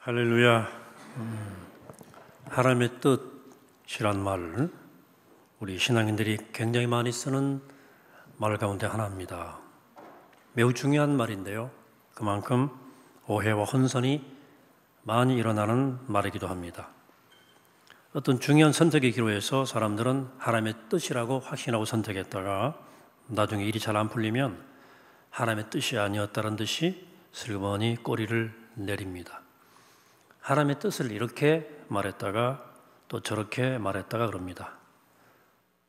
할렐루야. 하나님의 뜻이란 말을 우리 신앙인들이 굉장히 많이 쓰는 말 가운데 하나입니다. 매우 중요한 말인데요. 그만큼 오해와 혼선이 많이 일어나는 말이기도 합니다. 어떤 중요한 선택의 기로에서 사람들은 하나님의 뜻이라고 확신하고 선택했다가 나중에 일이 잘 안 풀리면 하나님의 뜻이 아니었다는 듯이 슬그머니 꼬리를 내립니다. 하나님의 뜻을 이렇게 말했다가 또 저렇게 말했다가 그럽니다.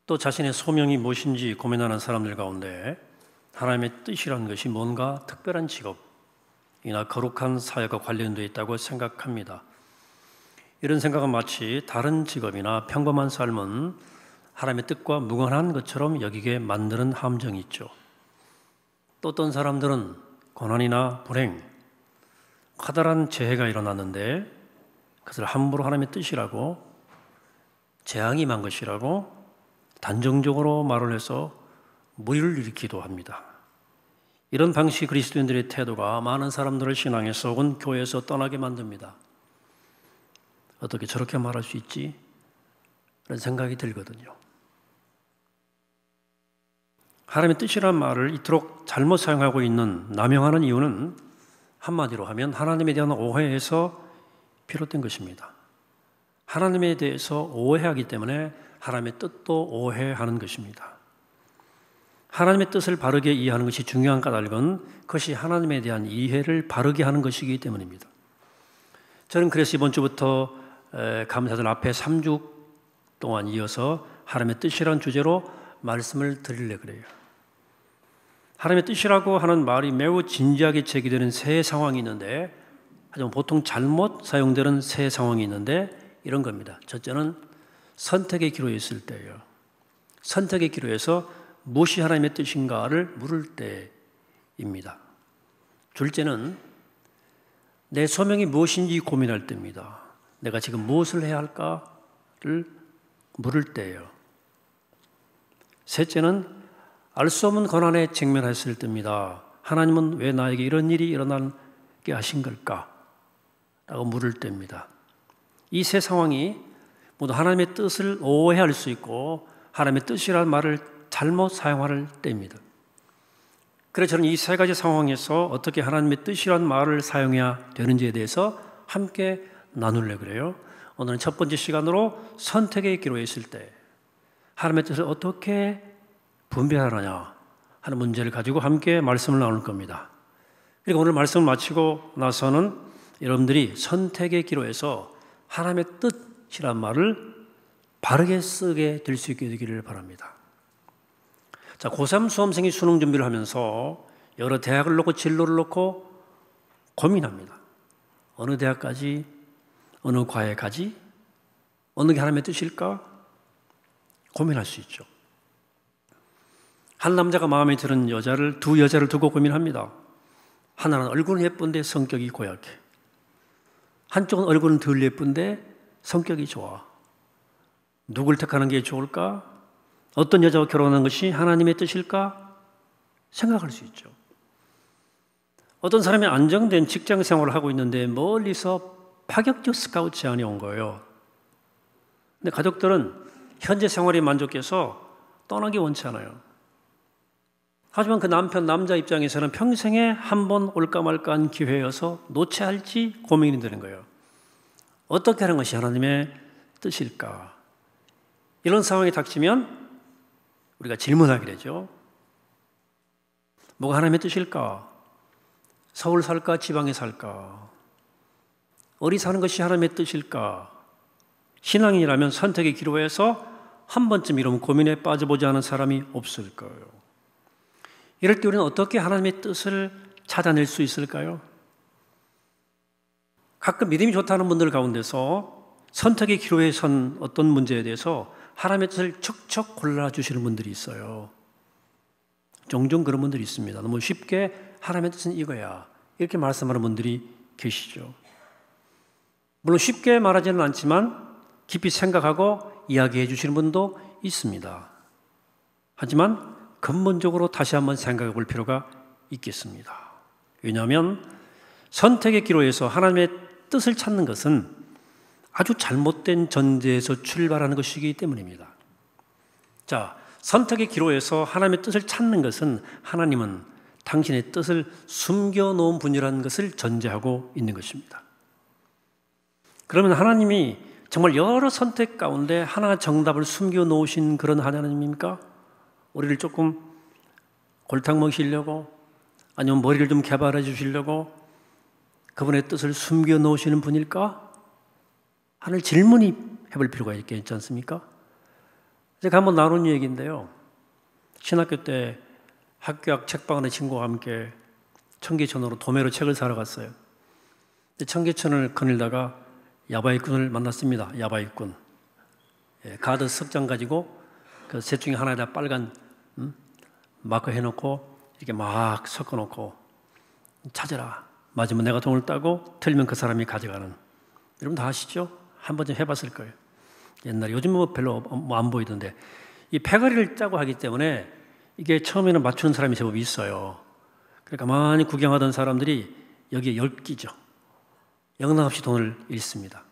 또 자신의 소명이 무엇인지 고민하는 사람들 가운데 하나님의 뜻이라는 것이 뭔가 특별한 직업이나 거룩한 사역과 관련되어 있다고 생각합니다. 이런 생각은 마치 다른 직업이나 평범한 삶은 하나님의 뜻과 무관한 것처럼 여기게 만드는 함정이 있죠. 또 어떤 사람들은 고난이나 불행, 커다란 재해가 일어났는데 그것을 함부로 하나님의 뜻이라고, 재앙이 임한 것이라고 단정적으로 말을 해서 무리를 일으키기도 합니다. 이런 방식 그리스도인들의 태도가 많은 사람들을 신앙에서 혹은 교회에서 떠나게 만듭니다. 어떻게 저렇게 말할 수 있지? 그런 생각이 들거든요. 하나님의 뜻이란 말을 이토록 잘못 사용하고 있는, 남용하는 이유는 한마디로 하면 하나님에 대한 오해에서 비롯된 것입니다. 하나님에 대해서 오해하기 때문에 하나님의 뜻도 오해하는 것입니다. 하나님의 뜻을 바르게 이해하는 것이 중요한 까닭은 그것이 하나님에 대한 이해를 바르게 하는 것이기 때문입니다. 저는 그래서 이번 주부터 감사절 앞에 3주 동안 이어서 하나님의 뜻이라는 주제로 말씀을 드리려고 그래요. 하나님의 뜻이라고 하는 말이 매우 진지하게 제기되는 세 상황이 있는데, 하지만 보통 잘못 사용되는 세 상황이 있는데 이런 겁니다. 첫째는 선택의 기로에 있을 때예요. 선택의 기로에서 무엇이 하나님의 뜻인가를 물을 때입니다. 둘째는 내 소명이 무엇인지 고민할 때입니다. 내가 지금 무엇을 해야 할까를 물을 때예요. 셋째는 알 수 없는 고난에 직면했을 때입니다. 하나님은 왜 나에게 이런 일이 일어나게 하신 걸까? 라고 물을 때입니다. 이 세 상황이 모두 하나님의 뜻을 오해할 수 있고 하나님의 뜻이라는 말을 잘못 사용할 때입니다. 그래서 저는 이 세 가지 상황에서 어떻게 하나님의 뜻이라는 말을 사용해야 되는지에 대해서 함께 나누려고 그래요. 오늘은 첫 번째 시간으로 선택의 기로에 있을 때 하나님의 뜻을 어떻게 분별하느냐 하는 문제를 가지고 함께 말씀을 나눌 겁니다. 그리고 오늘 말씀을 마치고 나서는 여러분들이 선택의 기로에서 하나님의 뜻이란 말을 바르게 쓰게 될 수 있게 되기를 바랍니다. 자, 고3 수험생이 수능 준비를 하면서 여러 대학을 놓고 진로를 놓고 고민합니다. 어느 대학까지, 어느 과에 가지, 어느 게 하나님의 뜻일까? 고민할 수 있죠. 한 남자가 마음에 드는 두 여자를 두고 고민합니다. 하나는 얼굴은 예쁜데 성격이 고약해. 한쪽은 얼굴은 덜 예쁜데 성격이 좋아. 누굴 택하는 게 좋을까? 어떤 여자와 결혼하는 것이 하나님의 뜻일까? 생각할 수 있죠. 어떤 사람이 안정된 직장 생활을 하고 있는데 멀리서 파격적 스카우트 제안이 온 거예요. 근데 가족들은 현재 생활에 만족해서 떠나기 원치 않아요. 하지만 그 남자 입장에서는 평생에 한 번 올까 말까한 기회여서 놓쳐야 할지 고민이 되는 거예요. 어떻게 하는 것이 하나님의 뜻일까? 이런 상황이 닥치면 우리가 질문하게 되죠. 뭐가 하나님의 뜻일까? 서울 살까? 지방에 살까? 어디 사는 것이 하나님의 뜻일까? 신앙인이라면 선택의 기로에서 한 번쯤 이런 고민에 빠져보지 않은 사람이 없을 거예요. 이럴 때 우리는 어떻게 하나님의 뜻을 찾아낼 수 있을까요? 가끔 믿음이 좋다는 분들 가운데서 선택의 기로에 선 어떤 문제에 대해서 하나님의 뜻을 척척 골라주시는 분들이 있어요. 종종 그런 분들이 있습니다. 너무 쉽게 하나님의 뜻은 이거야, 이렇게 말씀하는 분들이 계시죠. 물론 쉽게 말하지는 않지만 깊이 생각하고 이야기해 주시는 분도 있습니다. 하지만 근본적으로 다시 한번 생각해 볼 필요가 있겠습니다. 왜냐하면 선택의 기로에서 하나님의 뜻을 찾는 것은 아주 잘못된 전제에서 출발하는 것이기 때문입니다. 자, 선택의 기로에서 하나님의 뜻을 찾는 것은 하나님은 당신의 뜻을 숨겨놓은 분이라는 것을 전제하고 있는 것입니다. 그러면 하나님이 정말 여러 선택 가운데 하나 정답을 숨겨놓으신 그런 하나님입니까? 우리를 조금 골탕 먹이시려고 아니면 머리를 좀 개발해 주시려고 그분의 뜻을 숨겨놓으시는 분일까? 하는 질문이 해볼 필요가 있지 않습니까? 제가 한번 나눈 얘기인데요. 신학교 때 학교 앞 책방안에 친구와 함께 청계천으로 도매로 책을 사러 갔어요. 청계천을 거닐다가 야바이꾼을 만났습니다. 야바이꾼. 가드 석장 가지고 그 셋 중에 하나에다 빨간 마커 해놓고 이렇게 막 섞어놓고 찾아라. 맞으면 내가 돈을 따고 틀리면 그 사람이 가져가는. 여러분 다 아시죠? 한 번쯤 해봤을 거예요. 옛날에 요즘은 뭐 별로 안 보이던데 이 패거리를 짜고 하기 때문에 이게 처음에는 맞추는 사람이 제법 있어요. 그러니까 많이 구경하던 사람들이 여기에 엮이죠. 영락없이 돈을 잃습니다.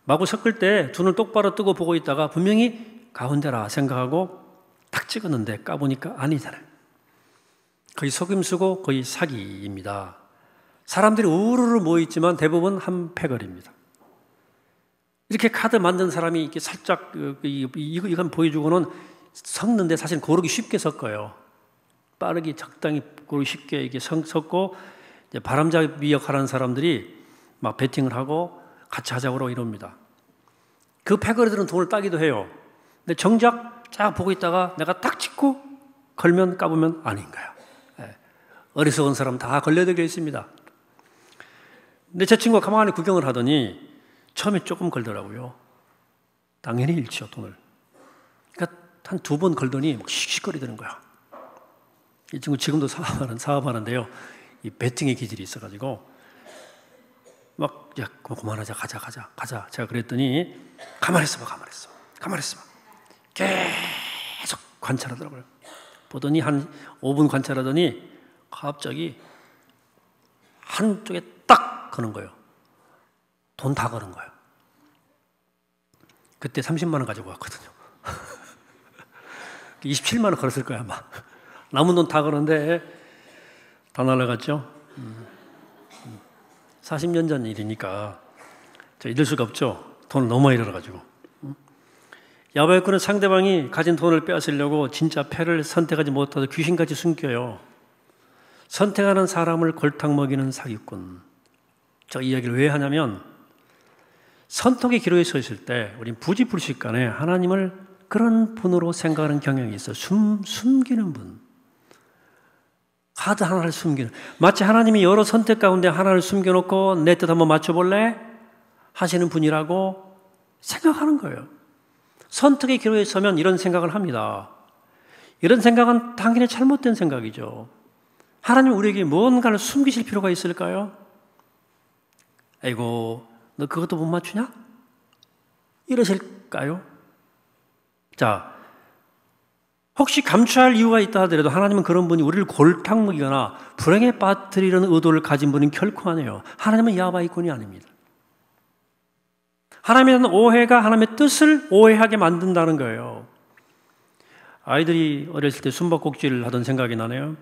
마구 섞을 때 눈을 똑바로 뜨고 보고 있다가 분명히 가운데라 생각하고 탁 찍었는데 까보니까 아니잖아요. 거의 속임수고 거의 사기입니다. 사람들이 우르르 모여있지만 대부분 한 패거리입니다. 이렇게 카드 만든 사람이 이렇게 살짝 이거 보여주고는 섞는데 사실 고르기 쉽게 섞어요. 빠르게 적당히 고르기 쉽게 이렇게 섞고 바람잡이 역할하는 사람들이 막 배팅을 하고 같이 하자고 이럽니다. 그 패거리들은 돈을 따기도 해요. 근데 정작 쫙 보고 있다가 내가 딱 찍고 걸면 까보면 아닌 거예요. 어리석은 사람 다 걸려들게 있습니다. 근데 제 친구가 가만히 구경을 하더니 처음에 조금 걸더라고요. 당연히 잃죠, 돈을. 그러니까 한 2번 걸더니 막 씩씩거리더는 거야. 이 친구 지금도 사업하는데요. 이 배팅의 기질이 있어가지고 막 야 그만하자 가자. 제가 그랬더니 가만히 있어봐. 계속 관찰하더라고요. 보더니 한 5분 관찰하더니 갑자기 한쪽에 딱 거는 거예요. 돈 다 거는 거예요. 그때 30만 원 가지고 왔거든요. 27만 원 걸었을 거야 아마. 남은 돈 다 거는데 다 날아갔죠. 40년 전 일이니까 잊을 수가 없죠. 돈을 너무 많이 잃어가지고. 야바이꾼은 상대방이 가진 돈을 빼앗으려고 진짜 패를 선택하지 못하고 귀신같이 숨겨요. 선택하는 사람을 골탕 먹이는 사기꾼. 저 이야기를 왜 하냐면 선택의 기로에 서 있을 때 우린 부지불식간에 하나님을 그런 분으로 생각하는 경향이 있어요. 숨기는 분. 카드 하나를 숨기는. 마치 하나님이 여러 선택 가운데 하나를 숨겨놓고 내 뜻 한번 맞춰볼래? 하시는 분이라고 생각하는 거예요. 선택의 기로에 서면 이런 생각을 합니다. 이런 생각은 당연히 잘못된 생각이죠. 하나님 우리에게 뭔가를 숨기실 필요가 있을까요? 아이고 너 그것도 못 맞추냐? 이러실까요? 자, 혹시 감추어야 할 이유가 있다 하더라도 하나님은 그런 분이 우리를 골탕 먹이거나 불행에 빠뜨리려는 의도를 가진 분은 결코 아니에요. 하나님은 야바이꾼이 아닙니다. 하나님은 오해가 하나님의 뜻을 오해하게 만든다는 거예요. 아이들이 어렸을 때 숨바꼭질을 하던 생각이 나네요.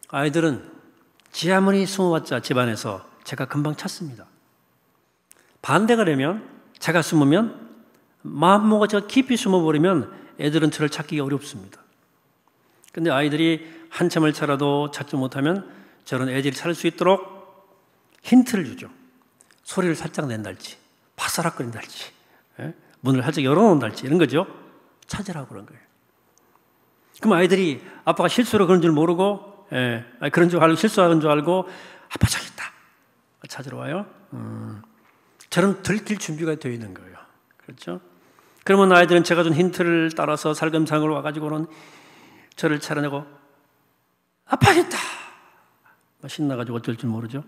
아이들은 지 아무리 숨어봤자 집안에서 제가 금방 찾습니다. 반대가 되면 제가 숨으면 마음먹어 제가 깊이 숨어버리면 애들은 저를 찾기가 어렵습니다. 근데 아이들이 한참을 찾아도 찾지 못하면 저는 애들이 찾을 수 있도록 힌트를 주죠. 소리를 살짝 낸달지, 바사락거린달지, 문을 살짝 열어놓는달지 이런 거죠. 찾으라고 그런 거예요. 그럼 아이들이 아빠가 실수로 그런 줄 모르고 그런 줄 알고 실수하는 줄 알고 아빠 저기 있다 찾으러 와요. 저는 들킬 준비가 되어 있는 거예요. 그렇죠? 그러면 아이들은 제가 준 힌트를 따라서 살금살금 와가지고는 저를 찾아내고 아빠 있다 신나가지고 어쩔 줄 모르죠.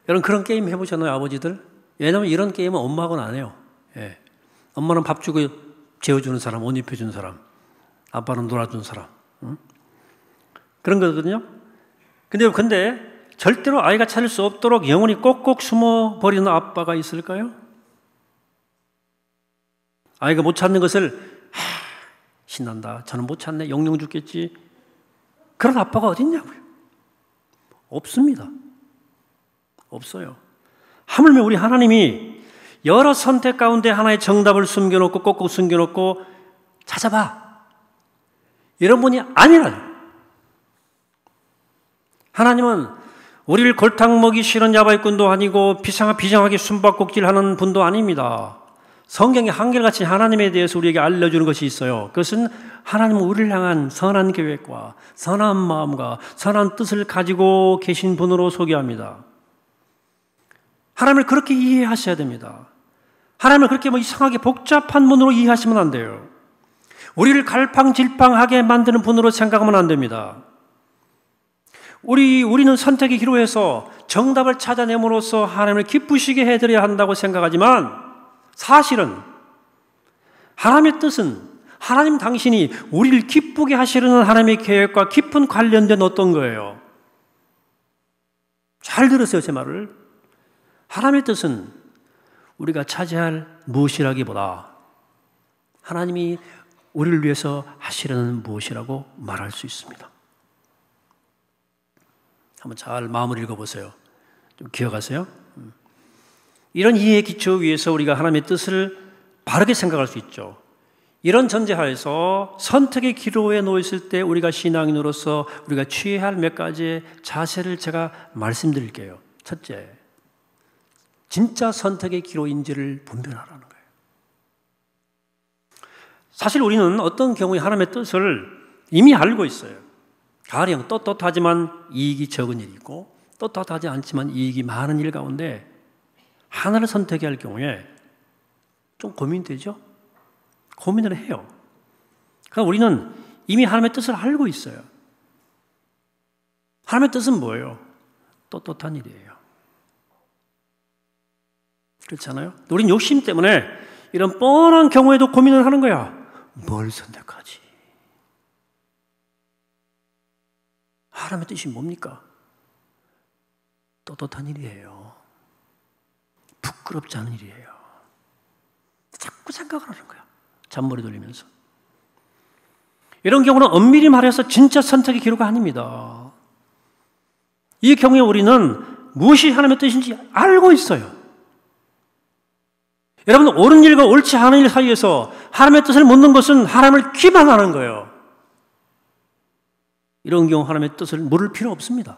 여러분 그런 게임 해보셨나요, 아버지들? 왜냐하면 이런 게임은 엄마하고는 안 해요. 엄마는 밥 주고 재워주는 사람, 옷 입혀주는 사람, 아빠는 놀아주는 사람, 그런 거거든요. 근데 절대로 아이가 찾을 수 없도록 영원히 꼭꼭 숨어버리는 아빠가 있을까요? 아이가 못 찾는 것을 신난다. 저는 못 찾네. 영영 죽겠지. 그런 아빠가 어딨냐고요. 없습니다. 없어요. 하물며 우리 하나님이 여러 선택 가운데 하나의 정답을 숨겨놓고 꼭꼭 숨겨놓고 찾아봐. 이런 분이 아니라요. 하나님은 우리를 골탕 먹이 싫은 야바이꾼도 아니고 비장하게 숨바꼭질하는 분도 아닙니다. 성경에 한결같이 하나님에 대해서 우리에게 알려주는 것이 있어요. 그것은 하나님은 우리를 향한 선한 계획과 선한 마음과 선한 뜻을 가지고 계신 분으로 소개합니다. 하나님을 그렇게 이해하셔야 됩니다. 하나님을 그렇게 이상하게 복잡한 분으로 이해하시면 안 돼요. 우리를 갈팡질팡하게 만드는 분으로 생각하면 안 됩니다. 우리는 선택의 기로에서 정답을 찾아냄으로써 하나님을 기쁘시게 해드려야 한다고 생각하지만 사실은 하나님의 뜻은 하나님 당신이 우리를 기쁘게 하시려는 하나님의 계획과 깊은 관련된 어떤 거예요. 잘 들으세요, 제 말을. 하나님의 뜻은 우리가 차지할 무엇이라기보다 하나님이 우리를 위해서 하시려는 무엇이라고 말할 수 있습니다. 한번 잘 마음을 읽어보세요. 좀 기억하세요. 이런 이해의 기초 위에서 우리가 하나님의 뜻을 바르게 생각할 수 있죠. 이런 전제하에서 선택의 기로에 놓여 있을 때 우리가 신앙인으로서 우리가 취해야 할 몇 가지의 자세를 제가 말씀드릴게요. 첫째, 진짜 선택의 기로인지를 분별하라는 거예요. 사실 우리는 어떤 경우에 하나님의 뜻을 이미 알고 있어요. 가령 떳떳하지만 이익이 적은 일이 있고 떳떳하지 않지만 이익이 많은 일 가운데 하나를 선택해야 할 경우에 좀 고민되죠? 고민을 해요. 그러니까 우리는 이미 하나님의 뜻을 알고 있어요. 하나님의 뜻은 뭐예요? 떳떳한 일이에요. 그렇잖아요? 우린 욕심 때문에 이런 뻔한 경우에도 고민을 하는 거야. 뭘 선택하지? 하나님의 뜻이 뭡니까? 떳떳한 일이에요. 부끄럽지 않은 일이에요. 자꾸 생각을 하는 거야. 잔머리 돌리면서. 이런 경우는 엄밀히 말해서 진짜 선택의 기로가 아닙니다. 이 경우에 우리는 무엇이 하나님의 뜻인지 알고 있어요. 여러분, 옳은 일과 옳지 않은 일 사이에서 하나님의 뜻을 묻는 것은 하나님을 기만하는 거예요. 이런 경우 하나님의 뜻을 물을 필요 없습니다.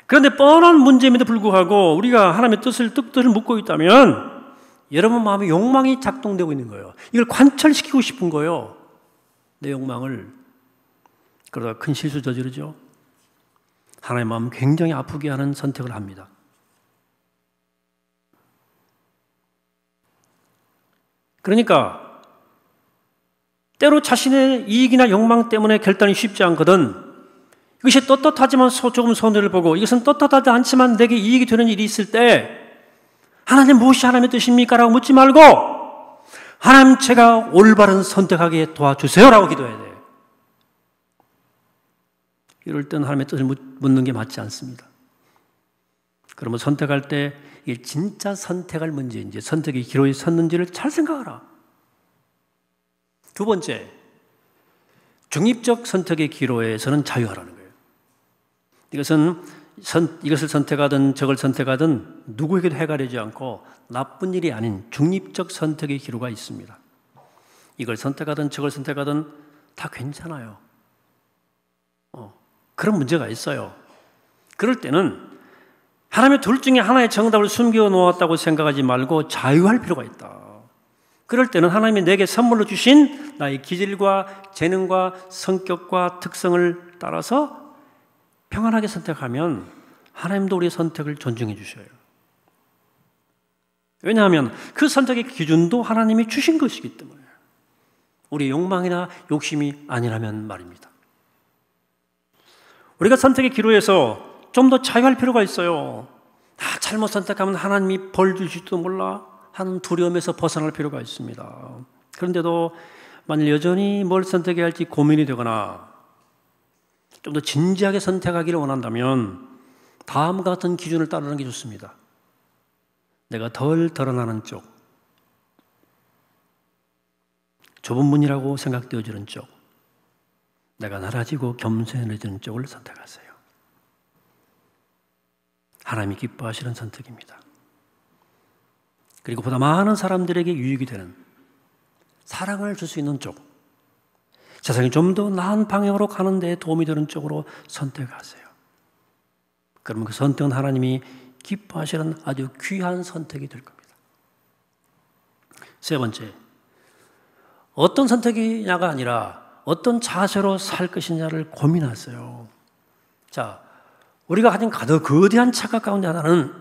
그런데 뻔한 문제임에도 불구하고 우리가 하나님의 뜻을 묻고 있다면 여러분 마음에 욕망이 작동되고 있는 거예요. 이걸 관철시키고 싶은 거예요. 내 욕망을. 그러다가 큰 실수 저지르죠. 하나님의 마음 굉장히 아프게 하는 선택을 합니다. 그러니까 때로 자신의 이익이나 욕망 때문에 결단이 쉽지 않거든 이것이 떳떳하지만 조금 손해를 보고 이것은 떳떳하지 않지만 내게 이익이 되는 일이 있을 때 하나님 무엇이 하나님의 뜻입니까? 라고 묻지 말고 하나님 제가 올바른 선택하게 도와주세요 라고 기도해야 돼요. 이럴 땐 하나님의 뜻을 묻는 게 맞지 않습니다. 그러면 선택할 때 이게 진짜 선택할 문제인지 선택의 기로에 섰는지를 잘 생각하라. 두 번째, 중립적 선택의 기로에서는 자유하라는 거예요. 이것을 선택하든 저걸 선택하든 누구에게도 해가 되지 않고 나쁜 일이 아닌 중립적 선택의 기로가 있습니다. 이걸 선택하든 저걸 선택하든 다 괜찮아요. 그런 문제가 있어요. 그럴 때는 하나님의 둘 중에 하나의 정답을 숨겨 놓았다고 생각하지 말고 자유할 필요가 있다. 그럴 때는 하나님이 내게 선물로 주신 나의 기질과 재능과 성격과 특성을 따라서 평안하게 선택하면 하나님도 우리의 선택을 존중해 주셔요. 왜냐하면 그 선택의 기준도 하나님이 주신 것이기 때문에 우리의 욕망이나 욕심이 아니라면 말입니다. 우리가 선택의 기로에서 좀 더 자유할 필요가 있어요. 잘못 선택하면 하나님이 벌 주실지도 몰라 하는 두려움에서 벗어날 필요가 있습니다. 그런데도 만일 여전히 뭘 선택해야 할지 고민이 되거나 좀 더 진지하게 선택하기를 원한다면 다음과 같은 기준을 따르는 게 좋습니다. 내가 덜 드러나는 쪽, 좁은 문이라고 생각되어지는 쪽, 내가 낮아지고 겸손해지는 쪽을 선택하세요. 하나님이 기뻐하시는 선택입니다. 그리고 보다 많은 사람들에게 유익이 되는 사랑을 줄 수 있는 쪽, 세상이 좀 더 나은 방향으로 가는 데 도움이 되는 쪽으로 선택하세요. 그러면 그 선택은 하나님이 기뻐하시는 아주 귀한 선택이 될 겁니다. 세 번째, 어떤 선택이냐가 아니라 어떤 자세로 살 것이냐를 고민하세요. 자, 우리가 가진 가장 거대한 착각 가운데 하나는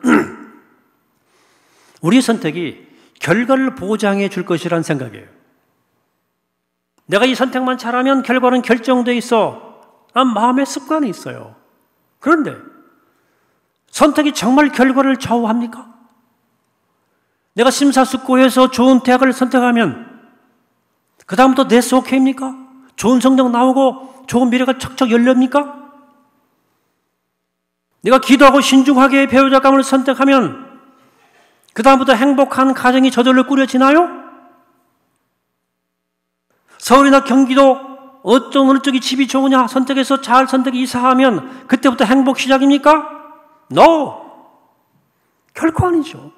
우리의 선택이 결과를 보장해 줄 것이라는 생각이에요. 내가 이 선택만 잘하면 결과는 결정돼 있어. 난 마음의 습관이 있어요. 그런데 선택이 정말 결과를 좌우합니까? 내가 심사숙고해서 좋은 대학을 선택하면 그 다음부터 네스 오케이입니까? 좋은 성적 나오고 좋은 미래가 척척 열립니까? 내가 기도하고 신중하게 배우자 감을 선택하면 그 다음부터 행복한 가정이 저절로 꾸려지나요? 서울이나 경기도 어느 쪽이 집이 좋으냐 선택해서 잘 선택해 이사하면 그때부터 행복 시작입니까? No! 결코 아니죠.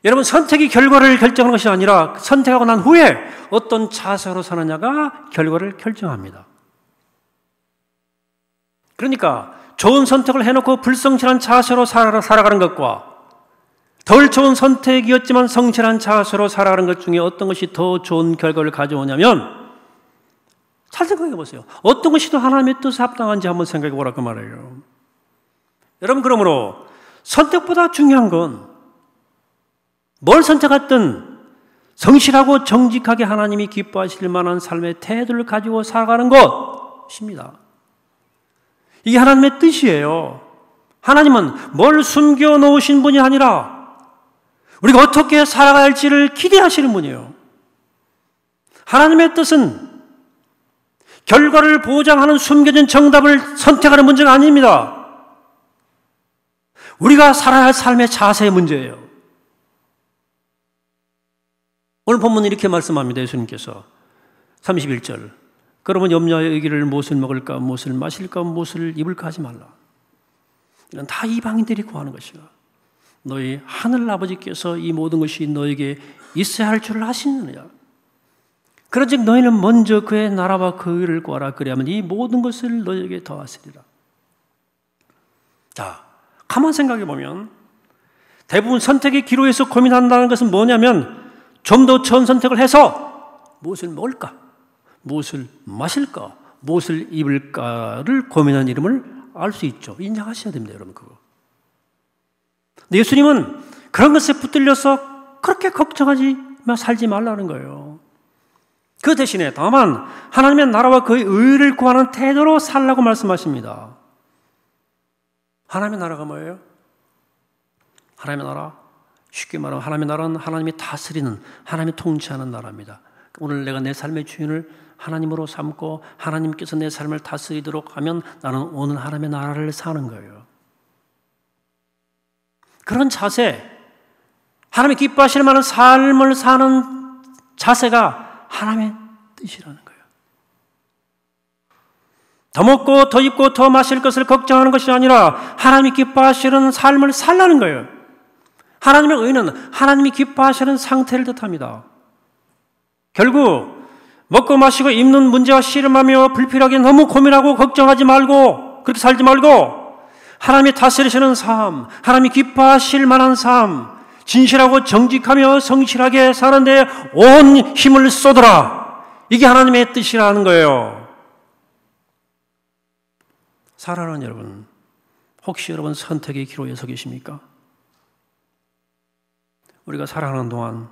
여러분, 선택이 결과를 결정하는 것이 아니라 선택하고 난 후에 어떤 자세로 사느냐가 결과를 결정합니다. 그러니까 좋은 선택을 해놓고 불성실한 자세로 살아가는 것과 덜 좋은 선택이었지만 성실한 자세로 살아가는 것 중에 어떤 것이 더 좋은 결과를 가져오냐면 잘 생각해 보세요. 어떤 것이 더 하나님의 뜻에 합당한지 한번 생각해 보라 그 말이에요. 여러분, 그러므로 선택보다 중요한 건 뭘 선택했든 성실하고 정직하게 하나님이 기뻐하실 만한 삶의 태도를 가지고 살아가는 것입니다. 이게 하나님의 뜻이에요. 하나님은 뭘 숨겨놓으신 분이 아니라 우리가 어떻게 살아가야 할지를 기대하시는 분이에요. 하나님의 뜻은 결과를 보장하는 숨겨진 정답을 선택하는 문제가 아닙니다. 우리가 살아야 할 삶의 자세의 문제예요. 오늘 본문은 이렇게 말씀합니다. 예수님께서 31절 그러면 염려하여 이기를 무엇을 먹을까 무엇을 마실까 무엇을 입을까 하지 말라. 이건 다 이방인들이 구하는 것이야. 너희 하늘 아버지께서 이 모든 것이 너에게 있어야 할 줄을 아시느냐. 그런즉 너희는 먼저 그의 나라와 그 의를 구하라. 그리하면 이 모든 것을 너희에게 더하시리라. 자, 가만 생각해 보면 대부분 선택의 기로에서 고민한다는 것은 뭐냐면 좀 더 좋은 선택을 해서 무엇을 먹을까, 무엇을 마실까, 무엇을 입을까를 고민하는 이름을 알 수 있죠. 인정하셔야 됩니다, 여러분. 그거. 근데 예수님은 그런 것에 붙들려서 그렇게 걱정하지 살지 말라는 거예요. 그 대신에 다만 하나님의 나라와 그의 의를 구하는 태도로 살라고 말씀하십니다. 하나님의 나라가 뭐예요? 하나님의 나라, 쉽게 말하면 하나님의 나라는 하나님이 다스리는, 하나님이 통치하는 나라입니다. 오늘 내가 내 삶의 주인을 하나님으로 삼고 하나님께서 내 삶을 다스리도록 하면 나는 오늘 하나님의 나라를 사는 거예요. 그런 자세, 하나님이 기뻐하실 만한 삶을 사는 자세가 하나님의 뜻이라는 거예요. 더 먹고 더 입고 더 마실 것을 걱정하는 것이 아니라 하나님이 기뻐하시는 삶을 살라는 거예요. 하나님의 의는 하나님이 기뻐하시는 상태를 뜻합니다. 결국 먹고 마시고 입는 문제와 씨름하며 불필요하게 너무 고민하고 걱정하지 말고 그렇게 살지 말고 하나님이 다스리시는 삶, 하나님이 기뻐하실 만한 삶, 진실하고 정직하며 성실하게 사는데 온 힘을 쏟아라. 이게 하나님의 뜻이라는 거예요. 사랑하는 여러분, 혹시 여러분 선택의 기로에 서 계십니까? 우리가 살아가는 동안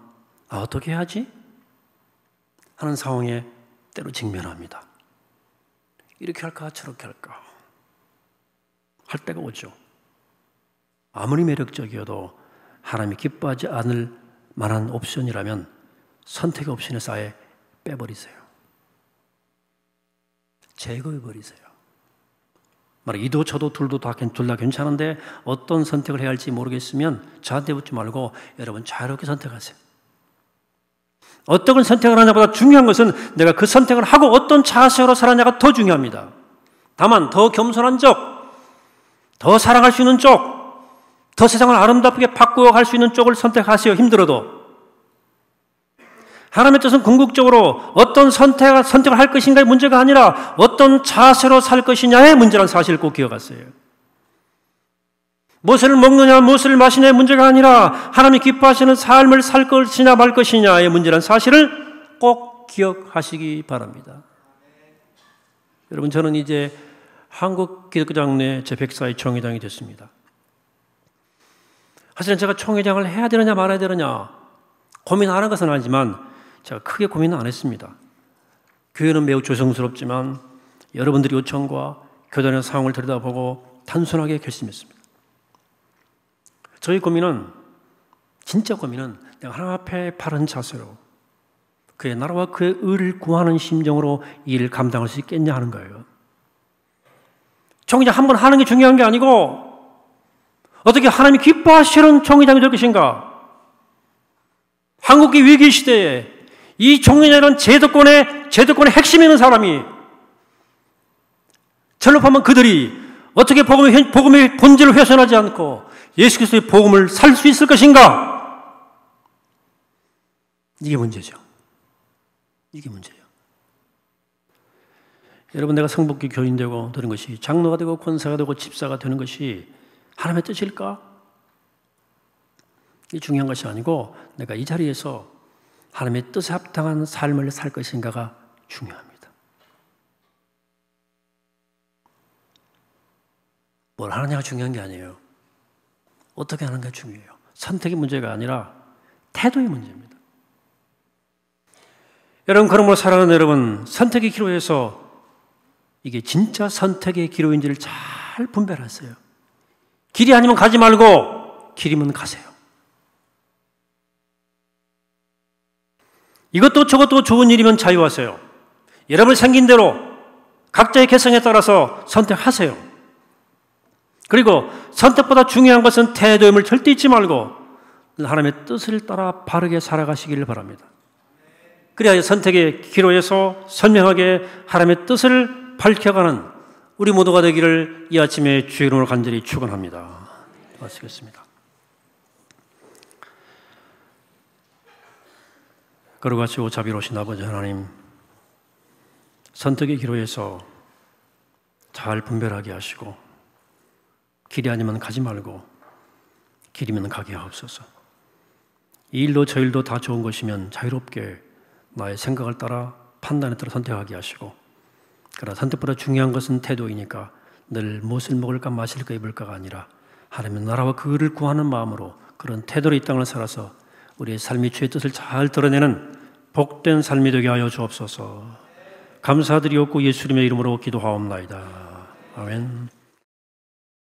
어떻게 해야지? 하는 상황에 때로 직면합니다. 이렇게 할까 저렇게 할까 할 때가 오죠. 아무리 매력적이어도 하나님이 기뻐하지 않을 만한 옵션이라면 선택의 옵션에서 아예 빼버리세요. 제거해 버리세요. 이도 저도 둘 다 괜찮은데 어떤 선택을 해야 할지 모르겠으면 저한테 묻지 말고 여러분 자유롭게 선택하세요. 어떤 선택을 하냐보다 중요한 것은 내가 그 선택을 하고 어떤 자세로 살았냐가 더 중요합니다. 다만 더 겸손한 쪽, 더 사랑할 수 있는 쪽, 더 세상을 아름답게 바꾸어 갈 수 있는 쪽을 선택하세요. 힘들어도. 하나님의 뜻은 궁극적으로 어떤 선택을 할 것인가의 문제가 아니라 어떤 자세로 살 것이냐의 문제라는 사실을 꼭 기억하세요. 무엇을 먹느냐, 무엇을 마시냐의 문제가 아니라 하나님이 기뻐하시는 삶을 살 것이냐 말 것이냐의 문제라는 사실을 꼭 기억하시기 바랍니다. 여러분, 저는 이제 한국기독교장로회 제104회 총회장이 됐습니다. 사실은 제가 총회장을 해야 되느냐 말아야 되느냐 고민하는 것은 아니지만 제가 크게 고민은 안 했습니다. 교회는 매우 조성스럽지만 여러분들의 요청과 교단의 상황을 들여다보고 단순하게 결심했습니다. 저희 고민은, 진짜 고민은 내가 하나님 앞에 바른 자세로 그의 나라와 그의 의를 구하는 심정으로 이 일을 감당할 수 있겠냐 하는 거예요. 총회장 한 번 하는 게 중요한 게 아니고 어떻게 하나님이 기뻐하시는 총회장이 될 것인가. 한국의 위기 시대에 이 총회장은 제도권의 핵심이 있는 사람이, 전력하면 그들이 어떻게 복음의 본질을 훼손하지 않고 예수 그리스도의 복음을 살 수 있을 것인가? 이게 문제죠. 이게 문제예요. 여러분, 내가 성북교 교인 되고 되는 것이, 장로가 되고 권사가 되고 집사가 되는 것이 하나님의 뜻일까? 이게 중요한 것이 아니고 내가 이 자리에서 하나님의 뜻에 합당한 삶을 살 것인가가 중요합니다. 뭘 하느냐가 중요한 게 아니에요. 어떻게 하는가 중요해요. 선택의 문제가 아니라 태도의 문제입니다. 여러분, 그러므로 사랑하는 여러분, 선택의 기로에서 이게 진짜 선택의 기로인지를 잘 분별하세요. 길이 아니면 가지 말고 길이면 가세요. 이것도 저것도 좋은 일이면 자유하세요. 여러분 생긴 대로 각자의 개성에 따라서 선택하세요. 그리고 선택보다 중요한 것은 태도임을 절대 잊지 말고 하나님의 뜻을 따라 바르게 살아가시기를 바랍니다. 그래야 선택의 기로에서 선명하게 하나님의 뜻을 밝혀가는 우리 모두가 되기를 이 아침에 주의 이름으로 간절히 축원합니다. 마치겠습니다. 거룩하시고 자비로우신 아버지 하나님, 선택의 기로에서 잘 분별하게 하시고 길이 아니면 가지 말고 길이면 가게 하옵소서. 이 일도 저 일도 다 좋은 것이면 자유롭게 나의 생각을 따라 판단에 따라 선택하게 하시고, 그러나 선택보다 중요한 것은 태도이니까 늘 무엇을 먹을까 마실까 입을까가 아니라 하나님의 나라와 그 의를 구하는 마음으로 그런 태도로 이 땅을 살아서 우리의 삶이 주의 뜻을 잘 드러내는 복된 삶이 되게 하여 주옵소서. 감사드리옵고 예수님의 이름으로 기도하옵나이다. 아멘.